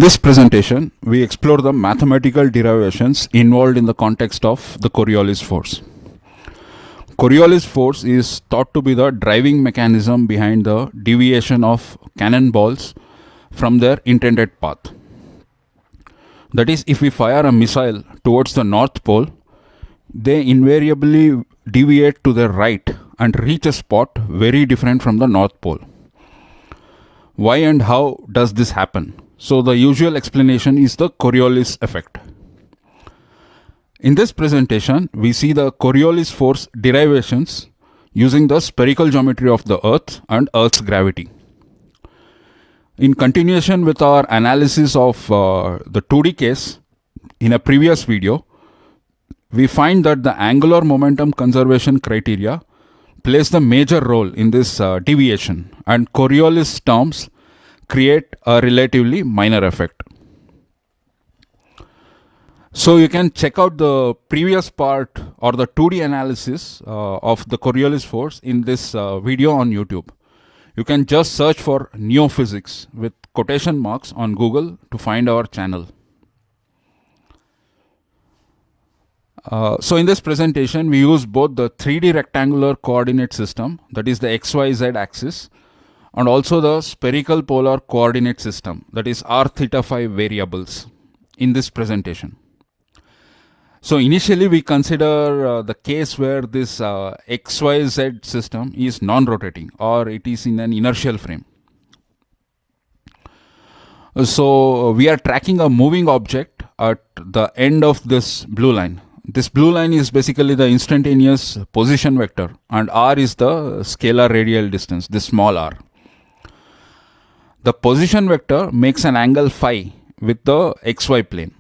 this presentation, we explore the mathematical derivations involved in the context of the Coriolis force. Coriolis force is thought to be the driving mechanism behind the deviation of cannonballs from their intended path. That is, if we fire a missile towards the North Pole, they invariably deviate to the right and reach a spot very different from the North Pole. Why and how does this happen? So the usual explanation is the Coriolis effect. In this presentation, we see the Coriolis force derivations using the spherical geometry of the Earth and Earth's gravity. In continuation with our analysis of the 2D case in a previous video, we find that the angular momentum conservation criteria plays the major role in this deviation, and Coriolis terms create a relatively minor effect. So you can check out the previous part or the 2D analysis of the Coriolis force in this video on YouTube. You can just search for Neophysics with quotation marks on Google to find our channel. So in this presentation, we use both the 3D rectangular coordinate system, that is the XYZ axis, and also the spherical polar coordinate system, that is r theta phi variables, in this presentation. So initially we consider the case where this XYZ system is non-rotating or it is in an inertial frame. So we are tracking a moving object at the end of this blue line. This blue line is basically the instantaneous position vector, and r is the scalar radial distance, this small r. The position vector makes an angle phi with the xy plane.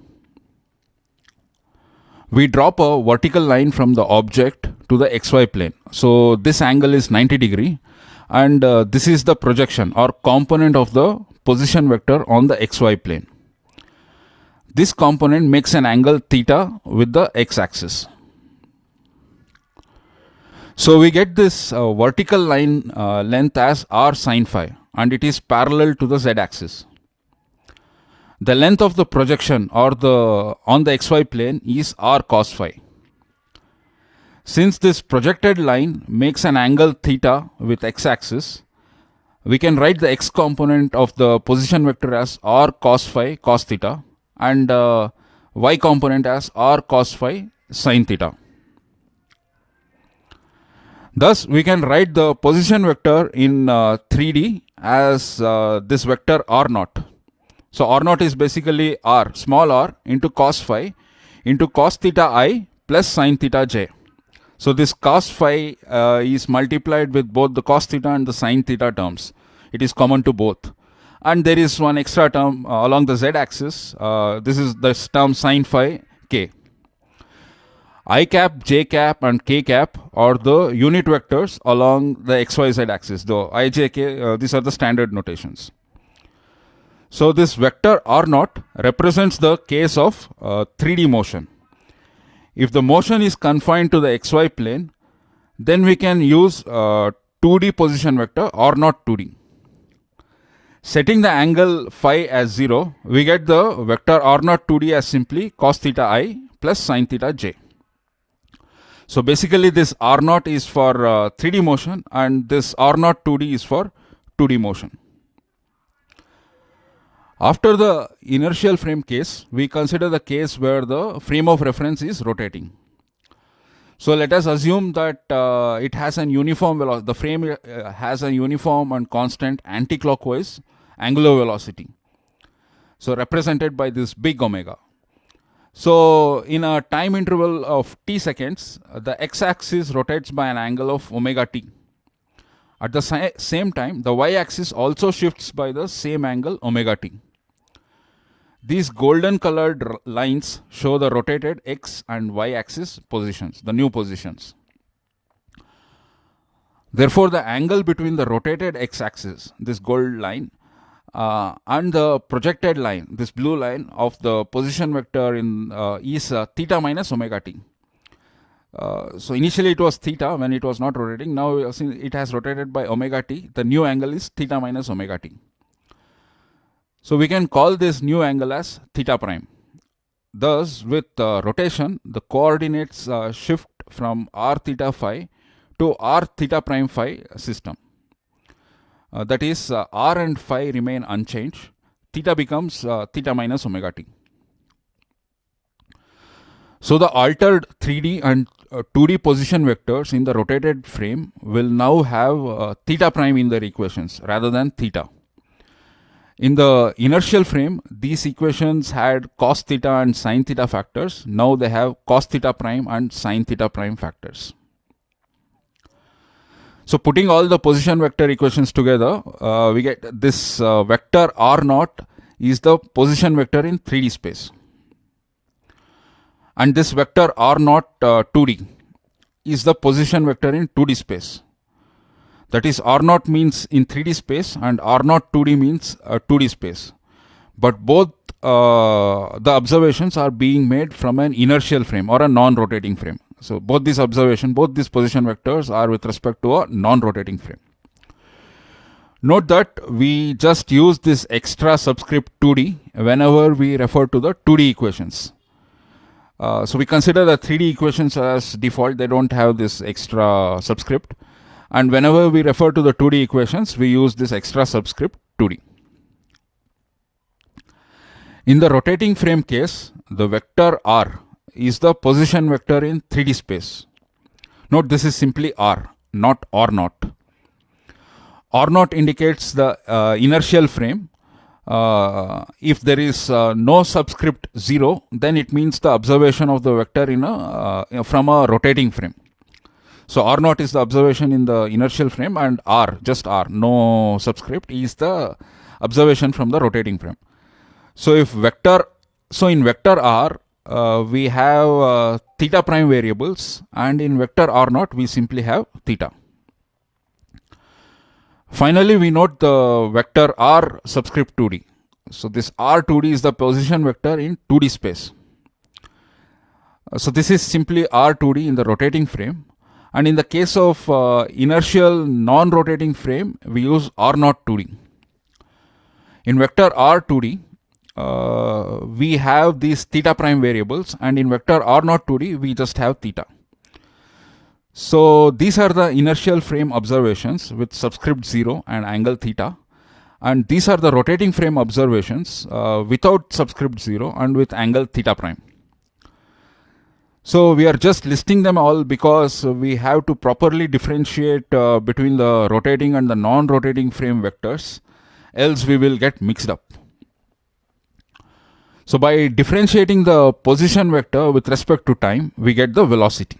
We drop a vertical line from the object to the xy plane. So this angle is 90 degree, and this is the projection or component of the position vector on the xy plane. This component makes an angle theta with the x-axis. So we get this vertical line length as r sine phi, and it is parallel to the z-axis. The length of the projection or on the xy plane is r cos phi. Since this projected line makes an angle theta with x-axis, we can write the x component of the position vector as r cos phi cos theta, and y component as r cos phi sin theta. Thus, we can write the position vector in 3D as this vector r naught. So r naught is basically r, small r, into cos phi into cos theta I plus sin theta j. So this cos phi is multiplied with both the cos theta and the sin theta terms. It is common to both. And there is one extra term along the z-axis. This is the term sin phi k. I cap, j cap, and k cap are the unit vectors along the xyz axis. Though I, j, k, these are the standard notations. So this vector r naught represents the case of 3D motion. If the motion is confined to the xy plane, then we can use 2D position vector r naught 2D. Setting the angle phi as 0, we get the vector r naught 2D as simply cos theta I plus sin theta j. So basically this r naught is for 3D motion, and this r naught 2D is for 2D motion. After the inertial frame case, we consider the case where the frame of reference is rotating. So let us assume that it has an uniform velocity. The frame has a uniform and constant anticlockwise angular velocity. So represented by this big omega. So in a time interval of t seconds, the x-axis rotates by an angle of omega t. At the same time, the y-axis also shifts by the same angle omega t. These golden colored lines show the rotated x and y axis positions, the new positions. Therefore, the angle between the rotated x axis, this gold line, and the projected line, this blue line of the position vector is theta minus omega t. So initially it was theta when it was not rotating. Now it has rotated by omega t. The new angle is theta minus omega t. So we can call this new angle as theta prime. Thus, with rotation, the coordinates shift from r theta phi to r theta prime phi system. That is, r and phi remain unchanged. Theta becomes theta minus omega t. So the altered 3D and 2D position vectors in the rotated frame will now have theta prime in their equations rather than theta. In the inertial frame, these equations had cos theta and sin theta factors. Now they have cos theta prime and sin theta prime factors. So putting all the position vector equations together, we get this vector r naught is the position vector in 3D space. And this vector r naught 2D is the position vector in 2D space. That is, r naught means in 3D space and r naught 2D means 2D space. But both the observations are being made from an inertial frame or a non-rotating frame. So both these observations, both these position vectors are with respect to a non-rotating frame. Note that we just use this extra subscript 2D whenever we refer to the 2D equations. So we consider the 3D equations as default, they don't have this extra subscript. And whenever we refer to the 2D equations, we use this extra subscript 2D. In the rotating frame case, the vector r is the position vector in 3D space. Note this is simply r, not r naught. R naught indicates the inertial frame. If there is no subscript 0, then it means the observation of the vector in from a rotating frame. So r naught is the observation in the inertial frame, and r, just r, no subscript, is the observation from the rotating frame. So in vector r, we have theta prime variables, and in vector r naught, we simply have theta. Finally, we note the vector r subscript 2D. So this r 2D is the position vector in 2D space. So this is simply r 2D in the rotating frame. And in the case of inertial non-rotating frame, we use r naught 2D. In vector r 2D, we have these theta prime variables, and in vector r naught 2D, we just have theta. So these are the inertial frame observations with subscript 0 and angle theta. And these are the rotating frame observations without subscript 0 and with angle theta prime. So we are just listing them all because we have to properly differentiate between the rotating and the non-rotating frame vectors, else we will get mixed up. So by differentiating the position vector with respect to time, we get the velocity.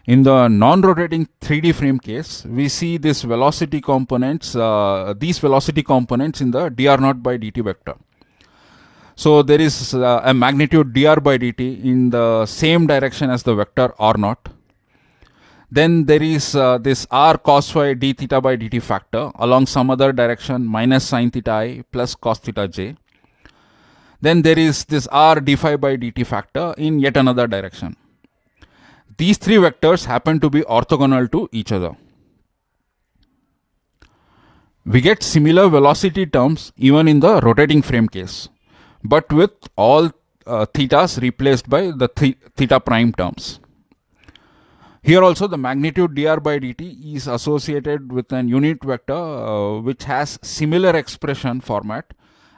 In the non-rotating 3D frame case, we see this velocity components, these velocity components in the dr naught by dt vector. So there is a magnitude dr by dt in the same direction as the vector r naught. Then there is this r cos phi d theta by dt factor along some other direction minus sin theta I plus cos theta j. Then there is this r d phi by dt factor in yet another direction. These three vectors happen to be orthogonal to each other. We get similar velocity terms even in the rotating frame case, but with all thetas replaced by the theta prime terms. Here also the magnitude dr by dt is associated with an unit vector which has similar expression format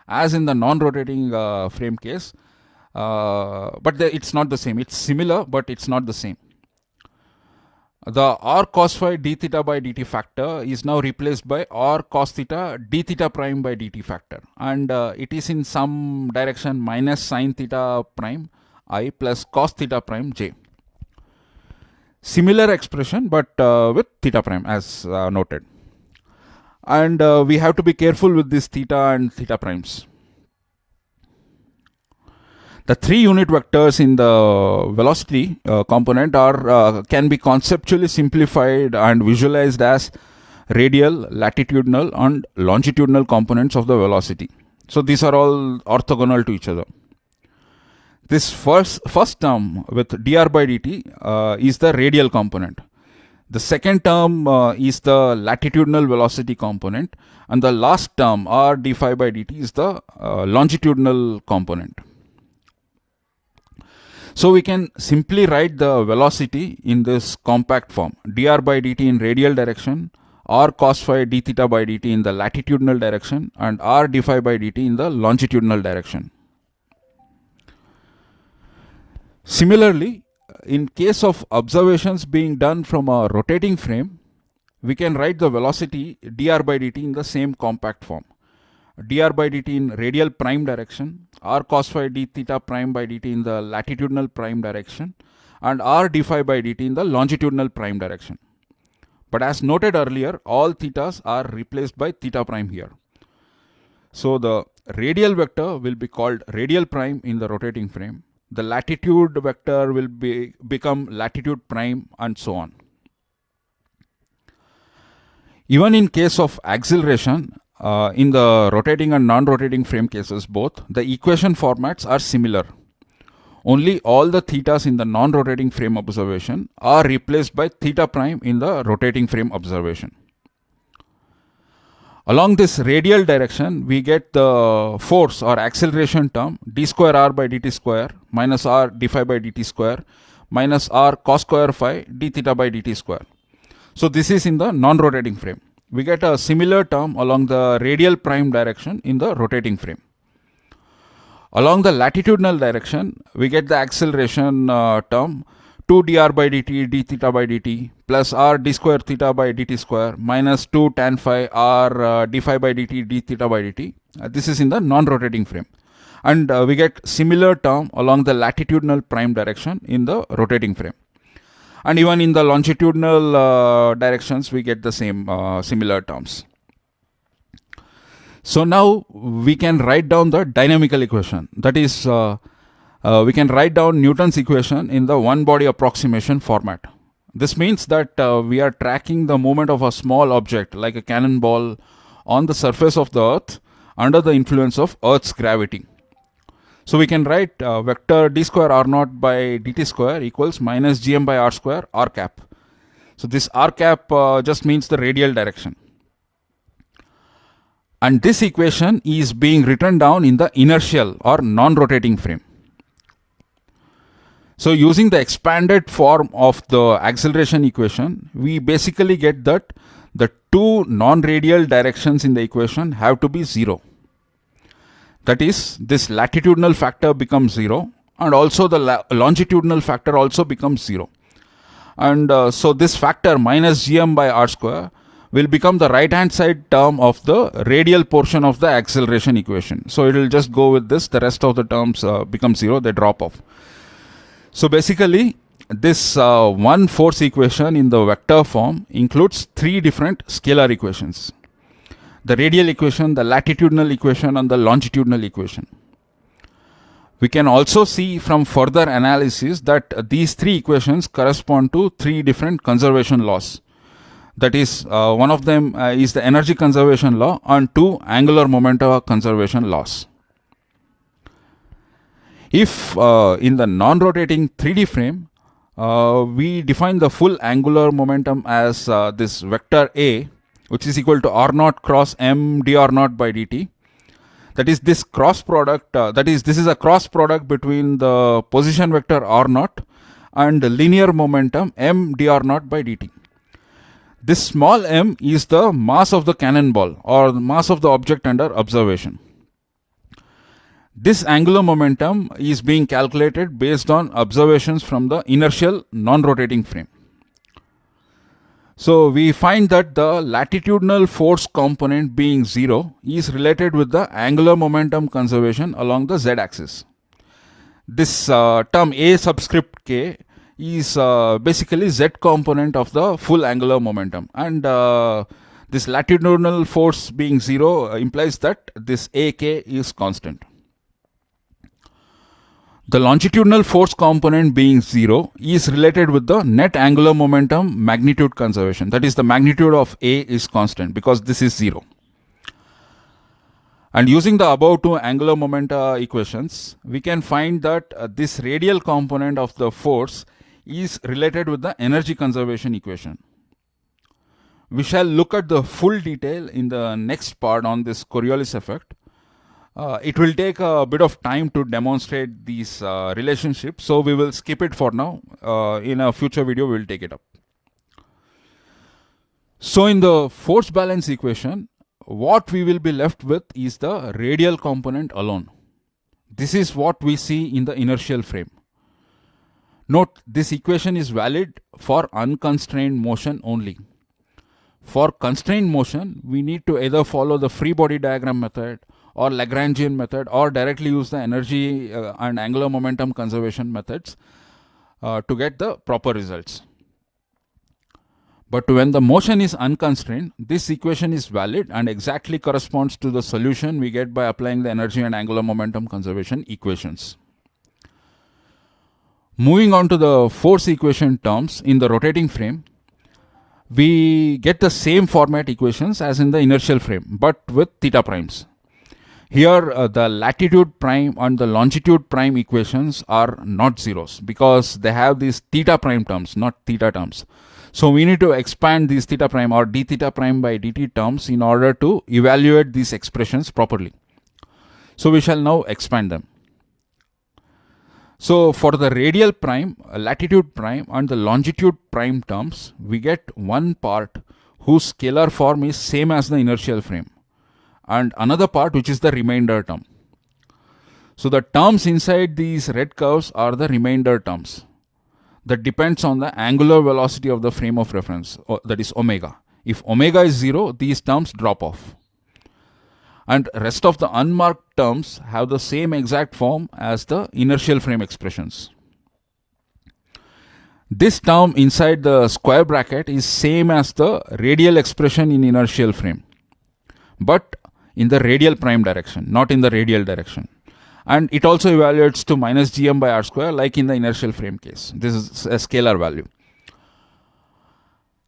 as in the non-rotating frame case, but it's not the same. It's similar, but it's not the same. The r cos phi d theta by dt factor is now replaced by r cos theta d theta prime by dt factor, and it is in some direction minus sin theta prime I plus cos theta prime j. Similar expression, but with theta prime as noted. And we have to be careful with this theta and theta primes. The three unit vectors in the velocity component can be conceptually simplified and visualized as radial, latitudinal and longitudinal components of the velocity. So these are all orthogonal to each other. This first term with dr by dt is the radial component. The second term is the latitudinal velocity component, and the last term r d phi by dt is the longitudinal component. So we can simply write the velocity in this compact form: dr by dt in radial direction, r cos phi d theta by dt in the latitudinal direction, and r d phi by dt in the longitudinal direction. Similarly, in case of observations being done from a rotating frame, we can write the velocity dr by dt in the same compact form: dr by dt in radial prime direction, r cos phi d theta prime by dt in the latitudinal prime direction, and r d phi by dt in the longitudinal prime direction. But as noted earlier, all thetas are replaced by theta prime here. So the radial vector will be called radial prime in the rotating frame. The latitude vector will become latitude prime, and so on. Even in case of acceleration, in the rotating and non-rotating frame cases both, the equation formats are similar. Only all the thetas in the non-rotating frame observation are replaced by theta prime in the rotating frame observation. Along this radial direction, we get the force or acceleration term d square r by dt square minus r d phi by dt square minus r cos square phi d theta by dt square. So this is in the non-rotating frame. We get a similar term along the radial prime direction in the rotating frame. Along the latitudinal direction, we get the acceleration term 2 dr by dt d theta by dt plus r d square theta by dt square minus 2 tan phi r d phi by dt d theta by dt. This is in the non-rotating frame. And we get similar term along the latitudinal prime direction in the rotating frame. And even in the longitudinal directions, we get the same similar terms. So now we can write down the dynamical equation. That is, we can write down Newton's equation in the one-body approximation format. This means that we are tracking the movement of a small object like a cannonball on the surface of the Earth under the influence of Earth's gravity. So we can write vector d square r naught by dt square equals minus gm by r square r cap. So this r cap just means the radial direction. And this equation is being written down in the inertial or non-rotating frame. So using the expanded form of the acceleration equation, we basically get that the two non-radial directions in the equation have to be 0. That is, this latitudinal factor becomes 0, and also the longitudinal factor also becomes 0. And so this factor minus gm by r square will become the right hand side term of the radial portion of the acceleration equation. So it will just go with this, the rest of the terms become 0, they drop off. So basically this one force equation in the vector form includes 3 different scalar equations: the radial equation, the latitudinal equation, and the longitudinal equation. We can also see from further analysis that these 3 equations correspond to 3 different conservation laws. That is, one of them is the energy conservation law, and 2 angular momentum conservation laws. If in the non-rotating 3D frame, we define the full angular momentum as this vector A, which is equal to r naught cross m dr naught by dt. That is, this cross product, this is a cross product between the position vector r naught and the linear momentum m dr naught by dt. This small m is the mass of the cannonball or the mass of the object under observation. This angular momentum is being calculated based on observations from the inertial non-rotating frame. So we find that the latitudinal force component being 0 is related with the angular momentum conservation along the z-axis. This term A subscript k is basically z component of the full angular momentum, and this latitudinal force being 0 implies that this ak is constant. The longitudinal force component being 0 is related with the net angular momentum magnitude conservation. That is, the magnitude of A is constant because this is 0. And using the above 2 angular momenta equations, we can find that this radial component of the force is related with the energy conservation equation. We shall look at the full detail in the next part on this Coriolis effect. It will take a bit of time to demonstrate these relationships, so we will skip it for now. In a future video, we will take it up. So in the force balance equation, what we will be left with is the radial component alone. This is what we see in the inertial frame. Note, this equation is valid for unconstrained motion only. For constrained motion, we need to either follow the free body diagram method or Lagrangian method, or directly use the energy and angular momentum conservation methods to get the proper results. But when the motion is unconstrained, this equation is valid and exactly corresponds to the solution we get by applying the energy and angular momentum conservation equations. Moving on to the force equation terms in the rotating frame, we get the same format equations as in the inertial frame, but with theta primes. Here, the latitude prime and the longitude prime equations are not zeros because they have these theta prime terms, not theta terms. So we need to expand these theta prime or d theta prime by dt terms in order to evaluate these expressions properly. So we shall now expand them. So for the radial prime, latitude prime and the longitude prime terms, we get one part whose scalar form is same as the inertial frame, and another part which is the remainder term. So the terms inside these red curves are the remainder terms that depends on the angular velocity of the frame of reference, that is omega. If omega is 0, these terms drop off. And rest of the unmarked terms have the same exact form as the inertial frame expressions. This term inside the square bracket is same as the radial expression in inertial frame, but in the radial prime direction, not in the radial direction. And it also evaluates to minus gm by r square like in the inertial frame case. This is a scalar value.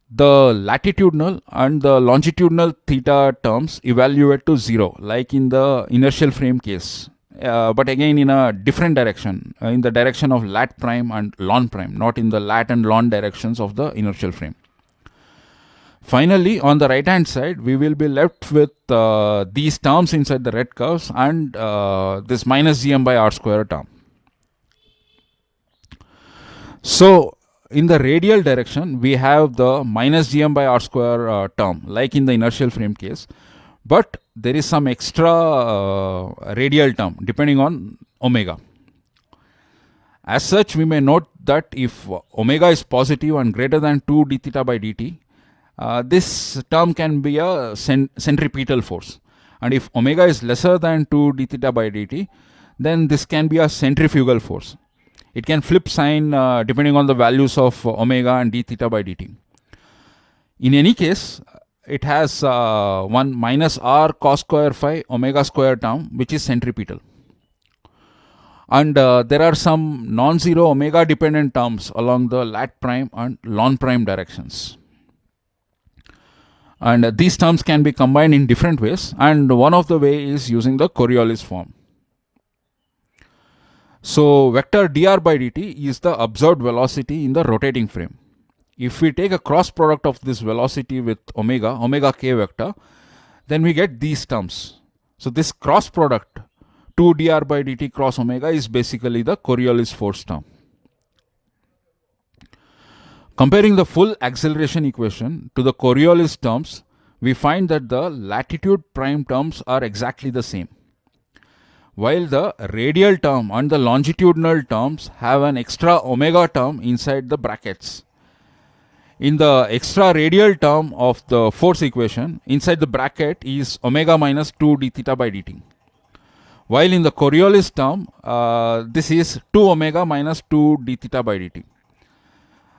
The latitudinal and the longitudinal theta terms evaluate to 0 like in the inertial frame case, but again in a different direction, in the direction of lat prime and lon prime, not in the lat and lon directions of the inertial frame. Finally, on the right hand side, we will be left with these terms inside the red curves and this minus gm by r square term. So in the radial direction, we have the minus gm by r square term like in the inertial frame case, but there is some extra radial term depending on omega. As such, we may note that if omega is positive and greater than 2 d theta by dt, this term can be a centripetal force, and if omega is lesser than 2 d theta by dt, then this can be a centrifugal force. It can flip sign depending on the values of omega and d theta by dt. In any case, it has one minus r cos square phi omega square term which is centripetal, and there are some non-zero omega dependent terms along the lat prime and lon prime directions. And these terms can be combined in different ways, and one of the way is using the Coriolis form. So vector dr by dt is the observed velocity in the rotating frame. If we take a cross product of this velocity with omega k vector, then we get these terms. So this cross product 2 dr by dt cross omega is basically the Coriolis force term. Comparing the full acceleration equation to the Coriolis terms, we find that the latitude prime terms are exactly the same, while the radial term and the longitudinal terms have an extra omega term inside the brackets. In the extra radial term of the force equation, inside the bracket is omega minus 2 d theta by dt, while in the Coriolis term, this is 2 omega minus 2 d theta by dt.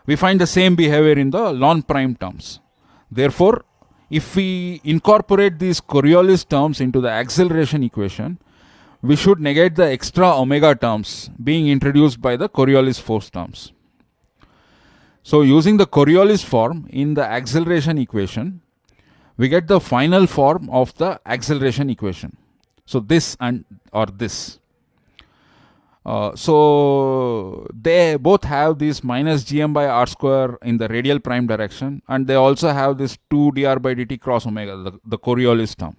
We find the same behavior in the lon prime terms. Therefore, if we incorporate these Coriolis terms into the acceleration equation, we should negate the extra omega terms being introduced by the Coriolis force terms. So using the Coriolis form in the acceleration equation, we get the final form of the acceleration equation. So this and or this. So they both have this minus gm by r square in the radial prime direction, and they also have this 2 dr by dt cross omega, the Coriolis term.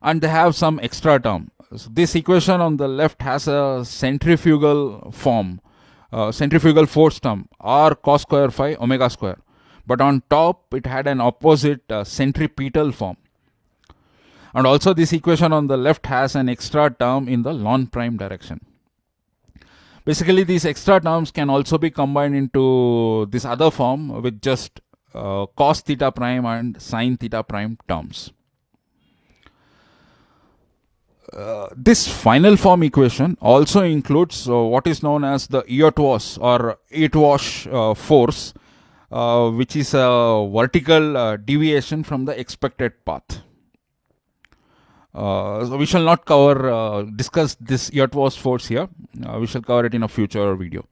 And they have some extra term. So this equation on the left has a centrifugal form, centrifugal force term, r cos square phi omega square. But on top, it had an opposite centripetal form. And also this equation on the left has an extra term in the ln prime direction. Basically, these extra terms can also be combined into this other form with just cos theta prime and sin theta prime terms. This final form equation also includes what is known as the Eötvös or Eötvös force, which is a vertical deviation from the expected path. So we shall not discuss this Eötvös force here. We shall cover it in a future video.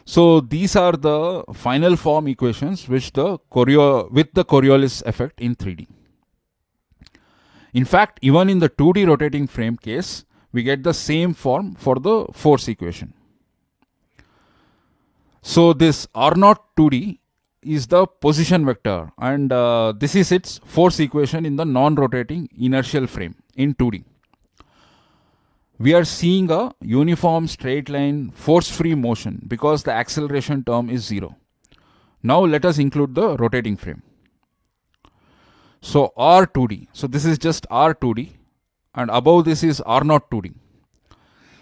So these are the final form equations with the Coriolis effect in 3D. In fact, even in the 2D rotating frame case, we get the same form for the force equation. So this R0 2D is the position vector, and this is its force equation in the non-rotating inertial frame in 2D. We are seeing a uniform straight line force-free motion because the acceleration term is 0. Now let us include the rotating frame. So R2D, so this is just R2D, and above this is R0 2D.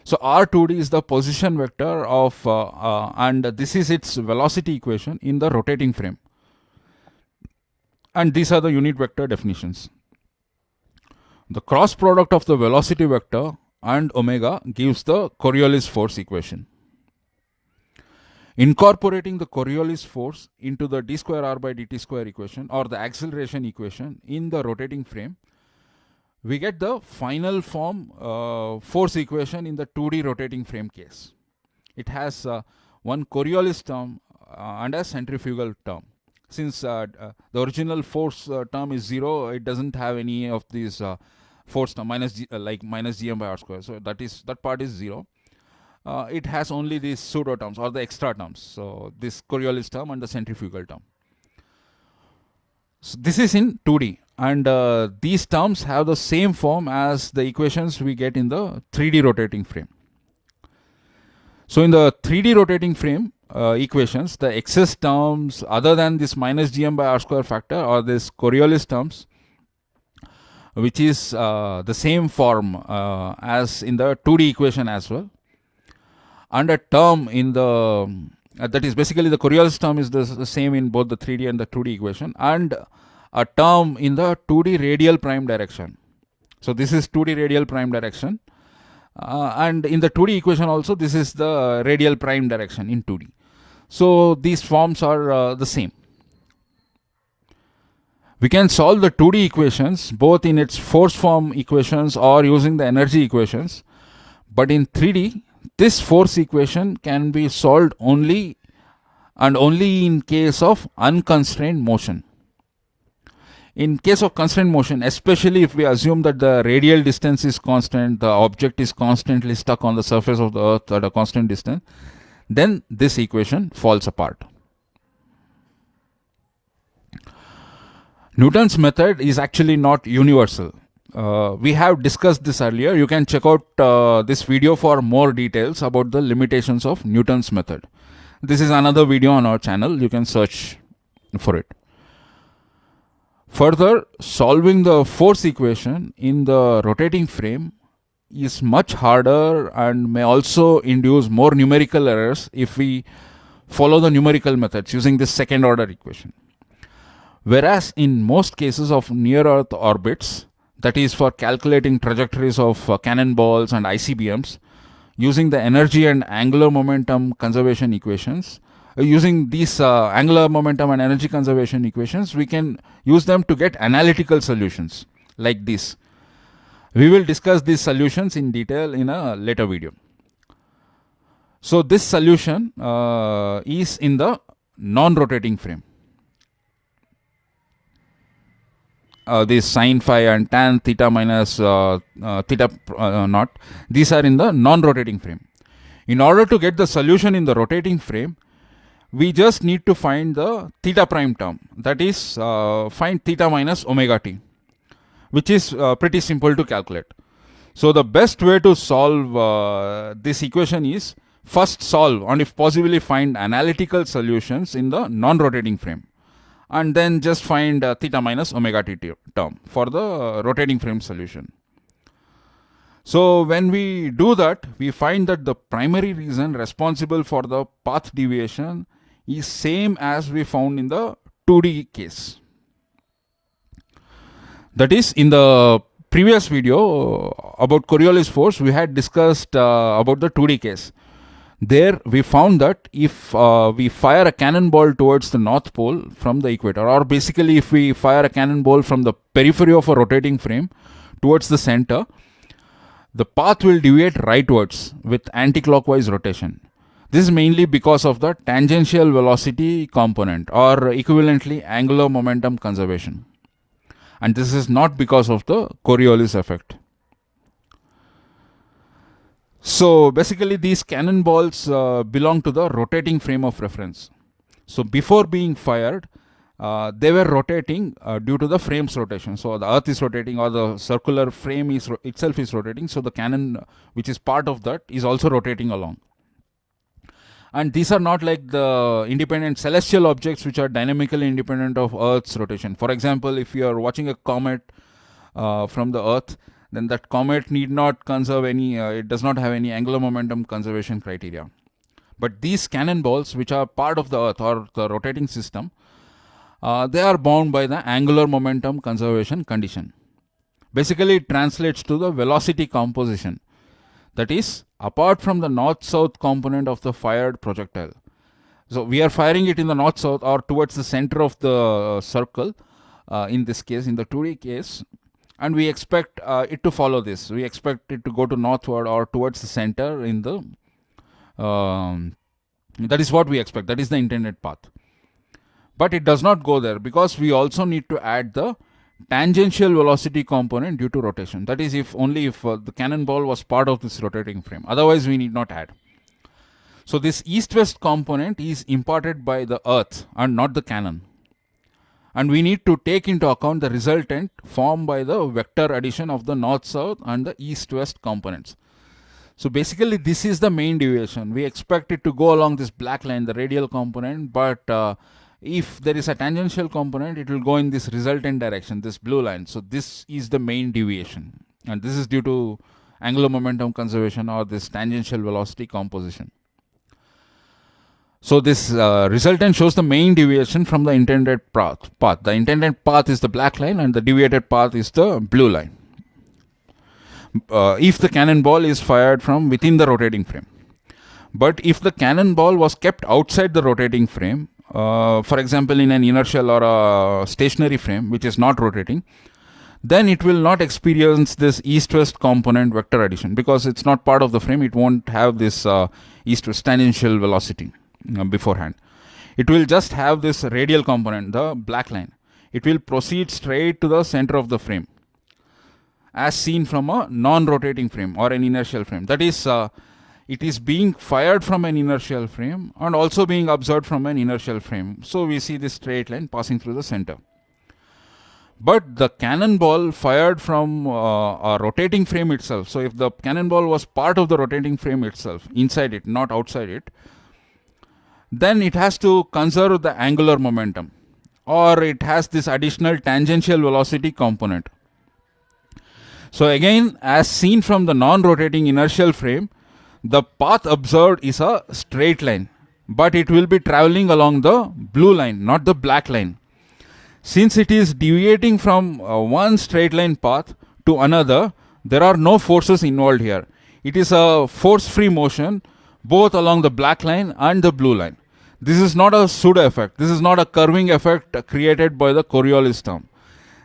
So R2D is the position vector of, and this is its velocity equation in the rotating frame. And these are the unit vector definitions. The cross product of the velocity vector and omega gives the Coriolis force equation. Incorporating the Coriolis force into the d square r by dt square equation or the acceleration equation in the rotating frame, we get the final form force equation in the 2D rotating frame case. It has one Coriolis term and a centrifugal term. Since the original force term is 0, it doesn't have any of these force term minus gm by r square. So that part is 0. It has only these pseudo terms or the extra terms. So this Coriolis term and the centrifugal term. So this is in 2D, and these terms have the same form as the equations we get in the 3D rotating frame. So in the 3D rotating frame equations, the excess terms other than this minus gm by r square factor or this Coriolis terms, which is the same form as in the 2D equation as well. And a term in the, that is basically the Coriolis term is the same in both the 3D and the 2D equation, and a term in the 2D radial prime direction. So this is 2D radial prime direction, and in the 2D equation also this is the radial prime direction in 2D. So these forms are the same. We can solve the 2D equations both in its force form equations or using the energy equations, but in 3D, this force equation can be solved only in case of unconstrained motion. In case of constrained motion, especially if we assume that the radial distance is constant, the object is constantly stuck on the surface of the earth at a constant distance, then this equation falls apart. Newton's method is actually not universal. We have discussed this earlier. You can check out this video for more details about the limitations of Newton's method. This is another video on our channel. You can search for it. Further, solving the force equation in the rotating frame is much harder and may also induce more numerical errors if we follow the numerical methods using this second order equation. Whereas in most cases of near Earth orbits, that is for calculating trajectories of cannonballs and ICBMs, using the energy and angular momentum conservation equations, using these angular momentum and energy conservation equations, we can use them to get analytical solutions like this. We will discuss these solutions in detail in a later video. So this solution is in the non-rotating frame. This sin phi and tan theta minus theta naught, these are in the non-rotating frame. In order to get the solution in the rotating frame, we just need to find the theta prime term, that is find theta minus omega t, which is pretty simple to calculate. So the best way to solve this equation is first solve and if possibly find analytical solutions in the non-rotating frame, and then just find theta minus omega t term for the rotating frame solution. So when we do that, we find that the primary reason responsible for the path deviation is same as we found in the 2D case. That is, in the previous video about Coriolis force, we had discussed about the 2D case. There we found that if we fire a cannonball towards the north pole from the equator, or basically if we fire a cannonball from the periphery of a rotating frame towards the center, the path will deviate rightwards with anti-clockwise rotation. This is mainly because of the tangential velocity component, or equivalently angular momentum conservation. And this is not because of the Coriolis effect. So basically these cannonballs belong to the rotating frame of reference. So before being fired, they were rotating due to the frame's rotation. So the earth is rotating, or the circular frame itself is rotating. So the cannon, which is part of that, is also rotating along. And these are not like the independent celestial objects which are dynamically independent of Earth's rotation. For example, if you are watching a comet from the Earth, then that comet need not conserve any, it does not have any angular momentum conservation criteria. But these cannonballs, which are part of the Earth or the rotating system, they are bound by the angular momentum conservation condition. Basically, it translates to the velocity composition. That is, apart from the north-south component of the fired projectile. So we are firing it in the north-south or towards the center of the circle, in this case, in the 2D case, and we expect it to follow this. We expect it to go to northward or towards the center in the, that is what we expect, that is the intended path. But it does not go there because we also need to add the tangential velocity component due to rotation. That is, if the cannonball was part of this rotating frame. Otherwise, we need not add. So this east-west component is imparted by the earth and not the cannon. And we need to take into account the resultant formed by the vector addition of the north-south and the east-west components. So basically, this is the main deviation. We expect it to go along this black line, the radial component, but if there is a tangential component, it will go in this resultant direction, this blue line. So this is the main deviation, and this is due to angular momentum conservation or this tangential velocity composition. So this resultant shows the main deviation from the intended path. The intended path is the black line and the deviated path is the blue line. If the cannonball is fired from within the rotating frame. But if the cannonball was kept outside the rotating frame, for example in an inertial or a stationary frame which is not rotating, then it will not experience this east-west component vector addition because it's not part of the frame. It won't have this east-west tangential velocity beforehand. It will just have this radial component, the black line. It will proceed straight to the center of the frame as seen from a non-rotating frame or an inertial frame. That is, it is being fired from an inertial frame and also being observed from an inertial frame. So we see this straight line passing through the center. But the cannonball fired from a rotating frame itself. So if the cannonball was part of the rotating frame itself, inside it, not outside it, then it has to conserve the angular momentum, or it has this additional tangential velocity component. So again, as seen from the non-rotating inertial frame, the path observed is a straight line, but it will be traveling along the blue line, not the black line. Since it is deviating from one straight line path to another, there are no forces involved here. It is a force-free motion both along the black line and the blue line. This is not a pseudo effect. This is not a curving effect created by the Coriolis term.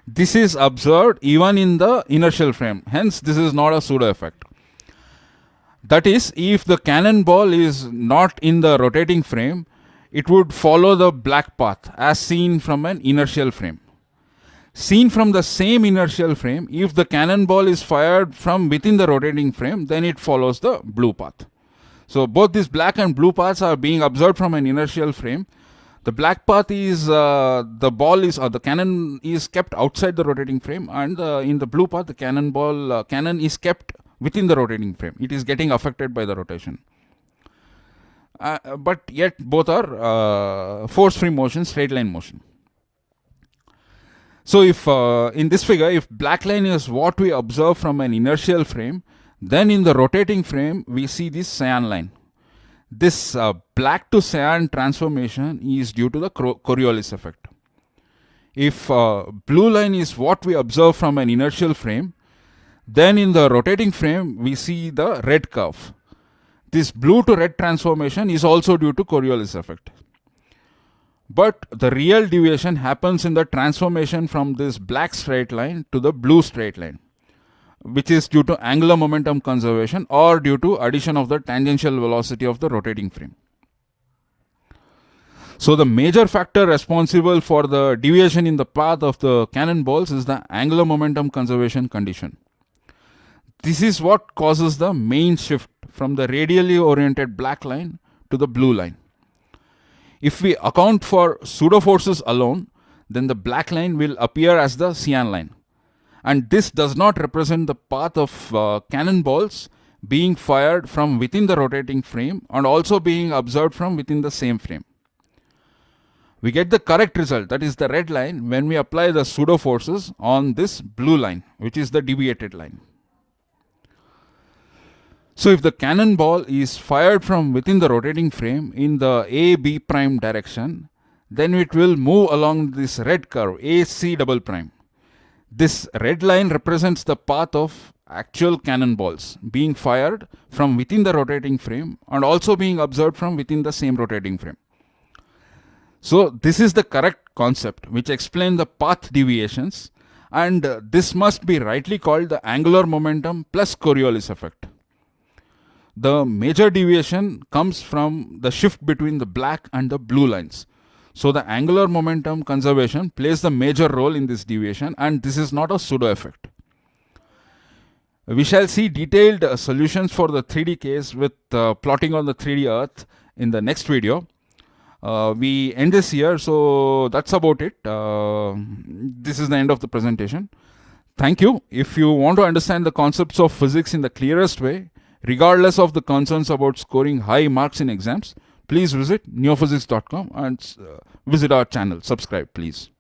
This is observed even in the inertial frame. Hence, this is not a pseudo effect. That is, if the cannonball is not in the rotating frame, it would follow the black path as seen from an inertial frame. Seen from the same inertial frame, if the cannonball is fired from within the rotating frame, then it follows the blue path. So both these black and blue paths are being observed from an inertial frame. The black path is the ball is or the cannon is kept outside the rotating frame, and in the blue path the cannon is kept within the rotating frame. It is getting affected by the rotation. But yet both are force-free motion, straight line motion. So if in this figure, if black line is what we observe from an inertial frame, then in the rotating frame we see this cyan line. This black to cyan transformation is due to the Coriolis effect. If blue line is what we observe from an inertial frame, then in the rotating frame we see the red curve. This blue to red transformation is also due to Coriolis effect. But the real deviation happens in the transformation from this black straight line to the blue straight line, which is due to angular momentum conservation or due to addition of the tangential velocity of the rotating frame. So the major factor responsible for the deviation in the path of the cannonballs is the angular momentum conservation condition. This is what causes the main shift from the radially oriented black line to the blue line. If we account for pseudo forces alone, then the black line will appear as the cyan line. And this does not represent the path of cannonballs being fired from within the rotating frame and also being observed from within the same frame. We get the correct result, that is the red line, when we apply the pseudo forces on this blue line, which is the deviated line. So if the cannonball is fired from within the rotating frame in the A, B prime direction, then it will move along this red curve, AC double prime. This red line represents the path of actual cannonballs being fired from within the rotating frame and also being observed from within the same rotating frame. So this is the correct concept which explains the path deviations, and this must be rightly called the angular momentum plus Coriolis effect. The major deviation comes from the shift between the black and the blue lines. So the angular momentum conservation plays the major role in this deviation, and this is not a pseudo effect. We shall see detailed solutions for the 3D case with plotting on the 3D Earth in the next video. We end this here, so that's about it. This is the end of the presentation. Thank you. If you want to understand the concepts of physics in the clearest way, regardless of the concerns about scoring high marks in exams, please visit neophysics.com and visit our channel. Subscribe, please.